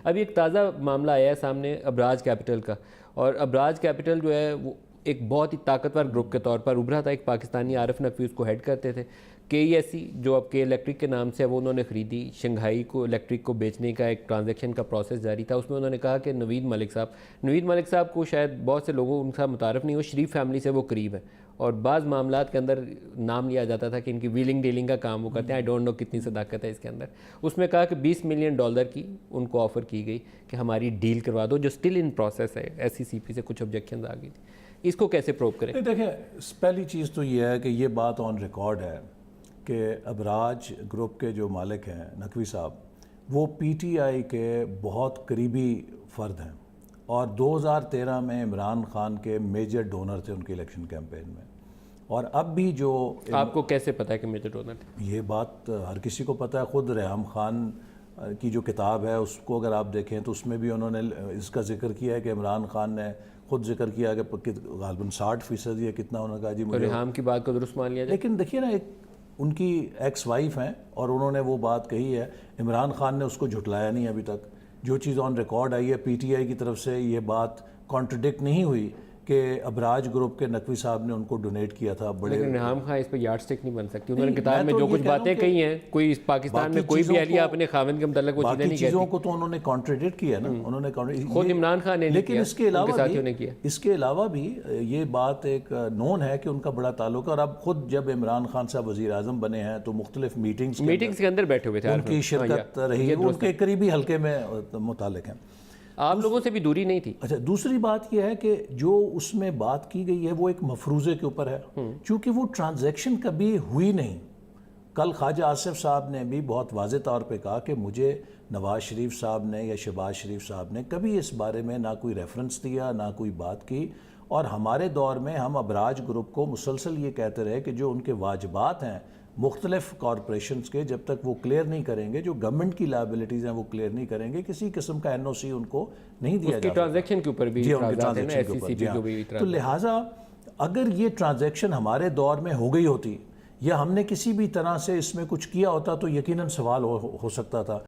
ابھی ایک تازہ معاملہ آیا ہے سامنے ابراج کیپٹل کا، اور ابراج کیپٹل جو ہے وہ ایک بہت ہی طاقتور گروپ کے طور پر ابھرا تھا. ایک پاکستانی عارف نقوی اس کو ہیڈ کرتے تھے. کے ای ایس سی جو اب کے الیکٹرک کے نام سے ہے وہ انہوں نے خریدی. شنگھائی کو الیکٹرک کو بیچنے کا ایک ٹرانزیکشن کا پروسیس جاری تھا. اس میں انہوں نے کہا کہ نوید ملک صاحب کو شاید بہت سے لوگوں ان کا متعارف نہیں ہو، شریف فیملی سے وہ قریب ہے، اور بعض معاملات کے اندر نام لیا جاتا تھا کہ ان کی ویلنگ ڈیلنگ کا کام وہ کرتے ہیں. آئی ڈونٹ نو کتنی صداقت ہے اس کے اندر. اس میں کہا کہ $20 ملین کی ان کو آفر کی گئی کہ ہماری ڈیل کروا دو، جو سٹل ان پروسیس ہے. ایس سی سی پی سے کچھ آبجیکشنز آ گئی تھی. اس کو کیسے پروو کریں؟ دیکھیں، پہلی چیز تو یہ ہے کہ یہ بات آن ریکارڈ ہے کہ ابراج گروپ کے جو مالک ہیں نقوی صاحب، وہ پی ٹی آئی کے بہت قریبی فرد ہیں، اور 2013 میں عمران خان کے میجر ڈونر تھے ان کے الیکشن کیمپین میں. اور اب بھی جو آپ کو کیسے پتہ ہے کہ میجر ڈونر تھے؟ یہ بات ہر کسی کو پتہ ہے. خود ریحام خان کی جو کتاب ہے اس کو اگر آپ دیکھیں تو اس میں بھی انہوں نے اس کا ذکر کیا ہے کہ عمران خان نے خود ذکر کیا کہ غالباً 60% یا کتنا انہوں نے کہا جی مجھے. ریحام کی بات کو درست مان لیا جائے. لیکن دیکھیے نا، ایک ان کی ایکس وائف ہیں اور انہوں نے وہ بات کہی ہے. عمران خان نے اس کو جھٹلایا نہیں ابھی تک. جو چیز آن ریکارڈ آئی ہے، پی ٹی آئی کی طرف سے یہ بات کانٹرڈکٹ نہیں ہوئی کہ ابراج گروپ کے نقوی صاحب نے ان کو ڈونیٹ کیا تھا. لیکن ریحام خان اس پہ یارڈ سٹک نہیں بن سکتی. انہوں نے کتاب میں جو کچھ باتیں کہی ہیں، کوئی پاکستان میں کوئی بھی اہلیہ اپنے خاوند کے متعلق وہ چیزیں نہیں کہتی. چیزوں کو تو انہوں نے کانٹرڈکٹ کیا نا، انہوں نے خود عمران خان نے. لیکن اس کے علاوہ بھی یہ بات ایک نون ہے کہ ان کا بڑا تعلق ہے. اور اب خود جب عمران خان صاحب وزیر اعظم بنے ہیں تو مختلف میٹنگز کے اندر بیٹھے ہوئے تھے، ان کی شرکت رہی، ان کے قریبی حلقے میں متعلق ہیں. آپ لوگوں سے بھی دوری نہیں تھی. اچھا، دوسری بات یہ ہے کہ جو اس میں بات کی گئی ہے وہ ایک مفروضے کے اوپر ہے، چونکہ وہ ٹرانزیکشن کبھی ہوئی نہیں. کل خواجہ آصف صاحب نے بھی بہت واضح طور پہ کہا کہ مجھے نواز شریف صاحب نے یا شہباز شریف صاحب نے کبھی اس بارے میں نہ کوئی ریفرنس دیا، نہ کوئی بات کی. اور ہمارے دور میں ہم ابراج گروپ کو مسلسل یہ کہتے رہے کہ جو ان کے واجبات ہیں مختلف کارپوریشنز کے، جب تک وہ کلیئر نہیں کریں گے، جو گورنمنٹ کی لائبلٹیز ہیں وہ کلیئر نہیں کریں گے، کسی قسم کا این او سی ان کو نہیں دیا جاتا. ٹرانزیکشن کے اوپر بھی تو لہٰذا اگر یہ ٹرانزیکشن ہمارے دور میں ہو گئی ہوتی یا ہم نے کسی بھی طرح سے اس میں کچھ کیا ہوتا تو یقیناً سوال ہو سکتا تھا.